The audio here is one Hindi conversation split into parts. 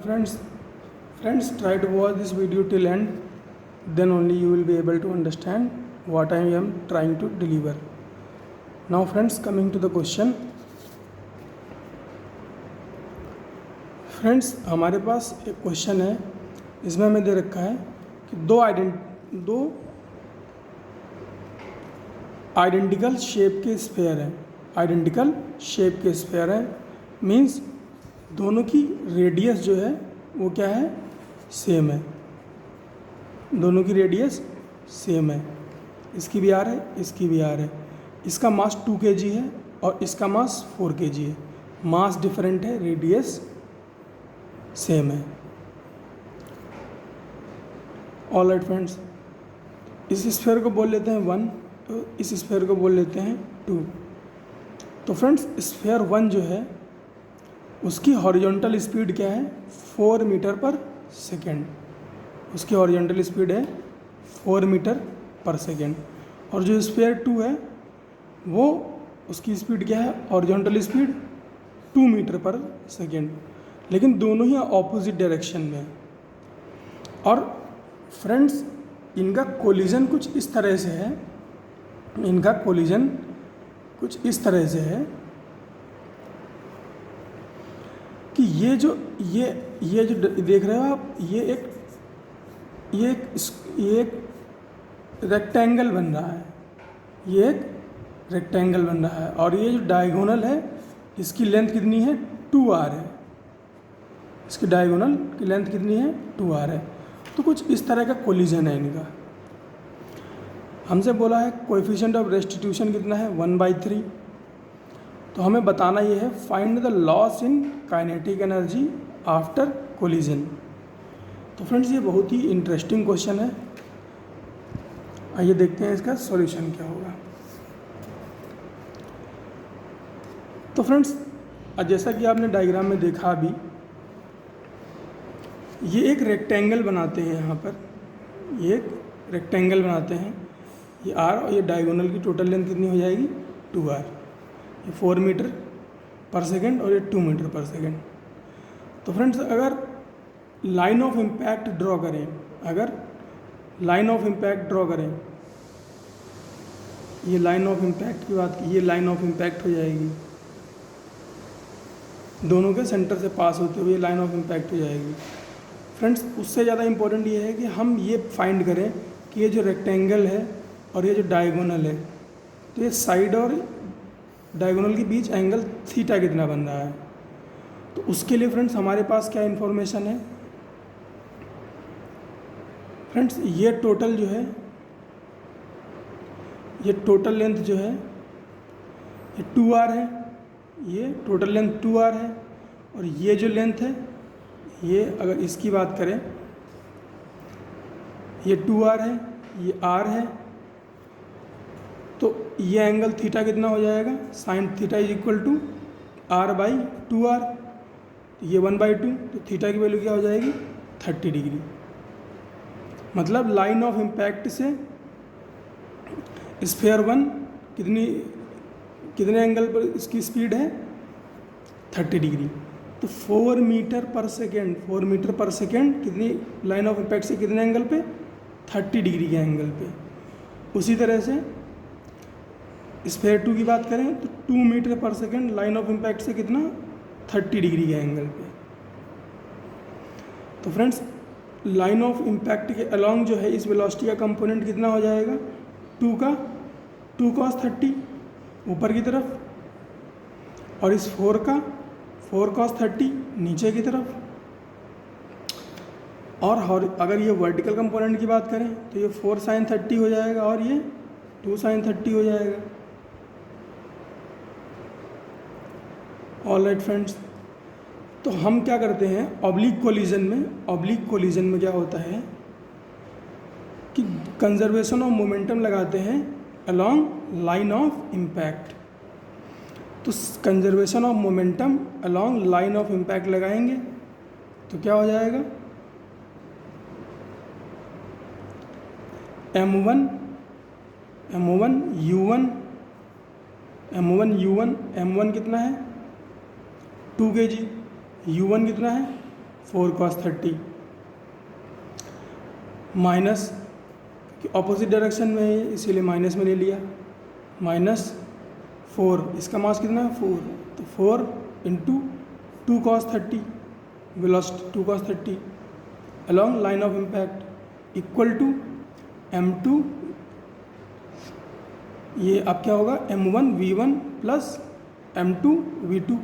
Friends, try to watch this video till end, then only you will be able to understand what I am trying to deliver. Now friends, coming to the question. Friends, हमारे पास एक क्वेश्चन है, इसमें हमें दे रखा है कि दो आइडेंटिकल शेप के स्फेयर हैं। आइडेंटिकल शेप के स्फेयर हैं मीन्स दोनों की रेडियस जो है वो क्या है, सेम है। दोनों की रेडियस सेम है, इसकी भी आर है, इसकी भी आर है। इसका मास 2 kg है और इसका मास 4 kg है। मास डिफरेंट है, रेडियस सेम है। ऑल राइट फ्रेंड्स, इस स्फेयर को बोल लेते हैं 1, तो इस स्फेयर को बोल लेते हैं 2। तो फ्रेंड्स, स्फेयर 1 जो है उसकी हॉरिजॉन्टल स्पीड क्या है, 4 मीटर पर सेकेंड। उसकी हॉरिजॉन्टल स्पीड है 4 मीटर पर सेकेंड। और जो स्फेयर 2 है वो उसकी स्पीड क्या है, हॉरिजॉन्टल स्पीड 2 मीटर पर सेकेंड। लेकिन दोनों ही ऑपोजिट डायरेक्शन में। और फ्रेंड्स, इनका कोलिजन कुछ इस तरह से है, इनका कोलिजन कुछ इस तरह से है कि ये जो देख रहे हो आप, ये एक रेक्टेंगल बन रहा है। ये एक रेक्टेंगल बन रहा है और ये जो डायगोनल है इसकी लेंथ कितनी है, 2r है। इसकी डायगोनल की लेंथ कितनी है, 2r है। तो कुछ इस तरह का कोलिजन है इनका। हमसे बोला है कोएफिशिएंट ऑफ रेस्टिट्यूशन कितना है, 1/3। तो हमें बताना ये है find the loss in kinetic energy after collision. तो फ्रेंड्स, ये बहुत ही इंटरेस्टिंग क्वेश्चन है। आइए देखते हैं इसका सॉल्यूशन क्या होगा। तो फ्रेंड्स, जैसा कि आपने डायग्राम में देखा अभी, ये एक रेक्टेंगल बनाते हैं। यहाँ पर ये एक रेक्टेंगल बनाते हैं, ये r और ये डायगोनल की टोटल लेंथ कितनी हो जाएगी, 2r। ये 4 मीटर पर सेकेंड और ये 2 मीटर पर सेकेंड। तो फ्रेंड्स, अगर लाइन ऑफ इम्पैक्ट ड्रॉ करें, ये लाइन ऑफ इम्पैक्ट की बात की, ये लाइन ऑफ इम्पैक्ट हो जाएगी, दोनों के सेंटर से पास होते हुए लाइन ऑफ इम्पैक्ट हो जाएगी। फ्रेंड्स, उससे ज़्यादा इम्पोर्टेंट ये है कि हम ये फाइंड करें कि ये जो रेक्टेंगल है और ये जो डायगोनल है, तो ये साइड और डायगोनल के बीच एंगल थीटा कितना बन रहा है। तो उसके लिए फ्रेंड्स हमारे पास क्या इन्फॉर्मेशन है। फ्रेंड्स, ये टोटल जो है, ये टोटल लेंथ जो है ये 2r है, ये टोटल लेंथ 2r है। और ये जो लेंथ है, ये अगर इसकी बात करें, ये 2r है, ये r है। तो ये एंगल थीटा कितना हो जाएगा, sine theta is equal to r/2r। ये 1/2, तो थीटा की वैल्यू क्या हो जाएगी, 30 डिग्री। मतलब लाइन ऑफ इम्पैक्ट से स्फेयर 1 कितने एंगल पर इसकी स्पीड है, 30 डिग्री। तो 4 मीटर पर सेकेंड कितनी लाइन ऑफ इम्पैक्ट से कितने एंगल पे, 30 डिग्री के एंगल पे। उसी तरह से स्फेयर 2 की बात करें तो 2 मीटर पर सेकेंड लाइन ऑफ इम्पैक्ट से कितना, 30 डिग्री के एंगल पे। तो फ्रेंड्स, लाइन ऑफ इम्पैक्ट के अलॉन्ग जो है इस वेलोसिटी का कंपोनेंट कितना हो जाएगा, 2 cos 30 ऊपर की तरफ, और इस 4 cos 30 नीचे की तरफ। और अगर ये वर्टिकल कंपोनेंट की बात करें तो ये 4 sin 30 हो जाएगा और ये 2 sin 30 हो जाएगा। ऑल राइट फ्रेंड्स, तो हम क्या करते हैं ऑब्लिक कोलिजन में क्या होता है कि कंजर्वेशन ऑफ मोमेंटम लगाते हैं अलोंग लाइन ऑफ इम्पैक्ट। तो conservation of momentum along line of impact लगाएंगे तो क्या हो जाएगा, m1 कितना है, 2 kg, u1 कितना है, 4 cos 30 माइनस कि ऑपोजिट डायरेक्शन में है इसीलिए माइनस में ले लिया, -4, इसका मास कितना है 4, तो 4 into 2 cos 30 velocity 2 cos 30 along line of impact equal to m2, ये अब क्या होगा m1 v1 plus m2 v2,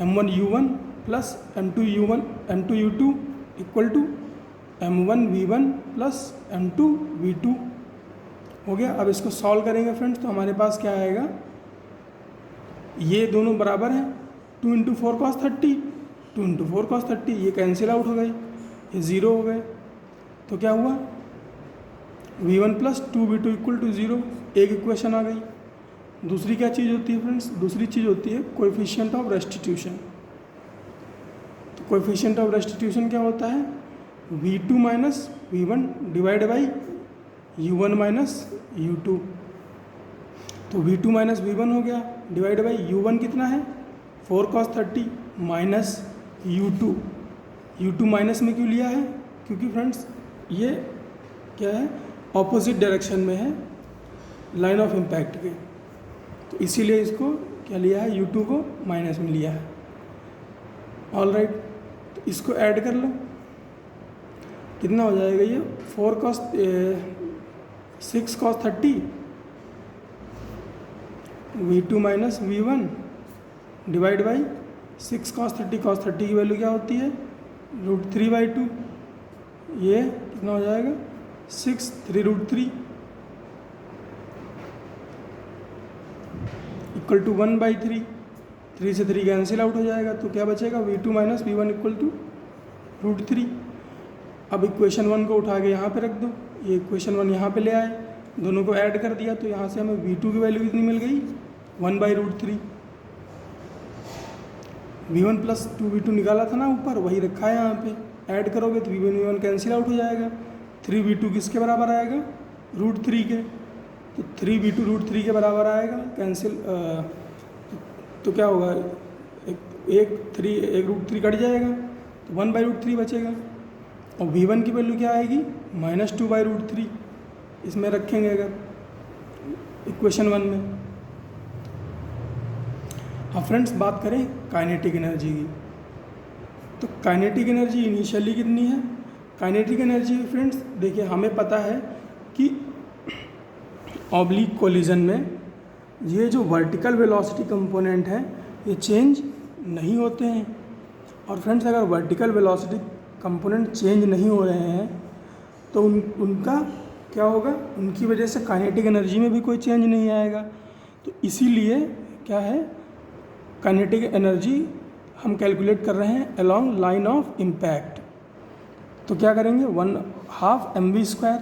m1 u1 plus m2 u2 equal to m1 v1 plus m2 v2 हो गया। अब इसको सॉल्व करेंगे फ्रेंड्स तो हमारे पास क्या आएगा, ये दोनों बराबर हैं 2 इंटू 4 cos 30, 2 इंटू 4 cos 30, ये कैंसिल आउट हो गए, ये ज़ीरो हो गए। तो क्या हुआ v1 plus 2v2 equal to 0, एक इक्वेशन आ गई। दूसरी क्या चीज़ होती है फ्रेंड्स, दूसरी चीज़ होती है कोएफिशिएंट ऑफ रेस्टिट्यूशन। तो कोएफिशिएंट ऑफ रेस्टिट्यूशन क्या होता है, v2 minus v1 divide by u1 minus u2। तो v2 माइनस v1 हो गया डिवाइड बाई u1 कितना है 4 cos 30 माइनस u2 माइनस में क्यों लिया है, क्योंकि फ्रेंड्स ये क्या है ऑपोजिट डायरेक्शन में है लाइन ऑफ इम्पैक्ट के, तो इसीलिए इसको क्या लिया है u2 को माइनस में लिया है। ऑल राइट, तो इसको ऐड कर लो, कितना हो जाएगा ये 6 cos 30 v2 minus v1 divide by 6 cos 30 की वैल्यू क्या होती है √3/2, ये कितना हो जाएगा 6 3√3 इक्वल टू 1/3, 3 से 3 कैंसिल आउट हो जाएगा, तो क्या बचेगा v2 minus v1 equal to √3। अब इक्वेशन 1 को उठा के यहाँ पे रख दो, ये इक्वेशन 1 यहाँ पे ले आए, दोनों को ऐड कर दिया, तो यहाँ से हमें v2 की वैल्यू कितनी मिल गई 1/√3। v1 प्लस 2v2 निकाला था ना ऊपर, वही रखा है यहाँ पे, ऐड करोगे तो v1 कैंसिल आउट हो जाएगा, 3v2 किसके बराबर आएगा √3 के, तो 3v2 √3 के बराबर आएगा, कैंसिल तो क्या होगा एक √3 कट जाएगा, तो 1/√3 बचेगा। और v1 की वैल्यू क्या आएगी -2/√3, इसमें रखेंगे अगर इक्वेशन 1 में। अब फ्रेंड्स बात करें काइनेटिक एनर्जी की, तो काइनेटिक एनर्जी इनिशियली कितनी है, काइनेटिक एनर्जी फ्रेंड्स देखिए हमें पता है कि ऑब्लिक कोलिजन में ये जो वर्टिकल वेलोसिटी कंपोनेंट है ये चेंज नहीं होते हैं, और फ्रेंड्स अगर वर्टिकल वेलोसिटी कंपोनेंट चेंज नहीं हो रहे हैं तो उनका क्या होगा, उनकी वजह से काइनेटिक एनर्जी में भी कोई चेंज नहीं आएगा। तो इसीलिए क्या है काइनेटिक एनर्जी हम कैलकुलेट कर रहे हैं अलोंग लाइन ऑफ इम्पैक्ट। तो क्या करेंगे 1/2 mv²,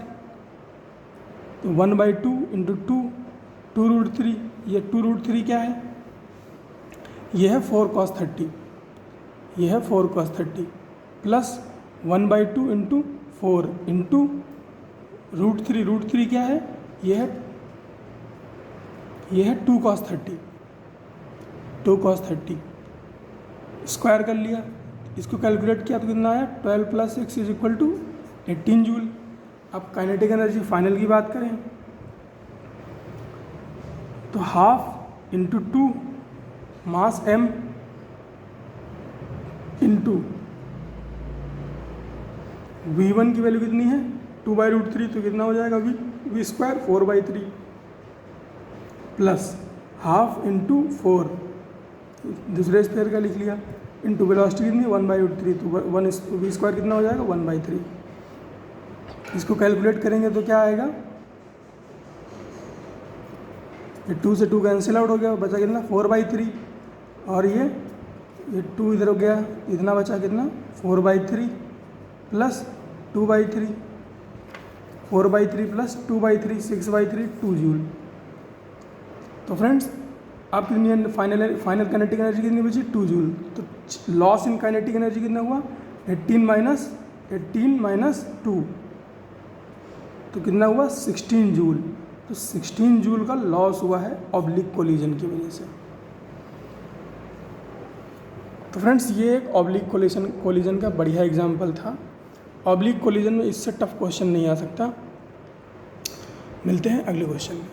तो 1/2 इंटू 2√3, ये 2√3 क्या है, ये है 4 cos 30, ये है 4 cos 30 प्लस 1/2 इंटू 4 इंटू √3 क्या है, ये है 2 cos 30 स्क्वायर कर लिया, इसको कैलकुलेट किया तो कितना आया 12 + 6 इज इक्वल टू 18 जूल। अब काइनेटिक एनर्जी फाइनल की बात करें तो 1/2 इंटू 2 मास m इंटू v1 की वैल्यू कितनी है 2/√3, तो कितना हो जाएगा v² 4/3 प्लस 1/2 इंटू 4 दूसरे स्क्वायर का लिख लिया इंटू वेलोसिटी कितनी 1/√3, तो v² कितना हो जाएगा 1/3। इसको कैलकुलेट करेंगे तो क्या आएगा, ये 2 से 2 कैंसिल आउट हो गया, बचा कितना 4/3, और ये 2 इधर हो गया, इतना बचा कितना 4/3 प्लस 2/3, 4/3 प्लस 2/3 6/3 2 जूल। तो फ्रेंड्स अब कितनी फाइनल काइनेटिक एनर्जी कितनी बची 2 जूल। तो लॉस इन काइनेटिक एनर्जी कितना हुआ 18 माइनस 2, तो कितना हुआ 16 जूल। तो 16 जूल का लॉस हुआ है ऑब्लिक कोलिजन की वजह से। तो फ्रेंड्स ये एक ऑब्लिक कोलिजन का बढ़िया एग्जाम्पल था। ऑब्लिक कोलिजन में इससे टफ क्वेश्चन नहीं आ सकता। मिलते हैं अगले क्वेश्चन में।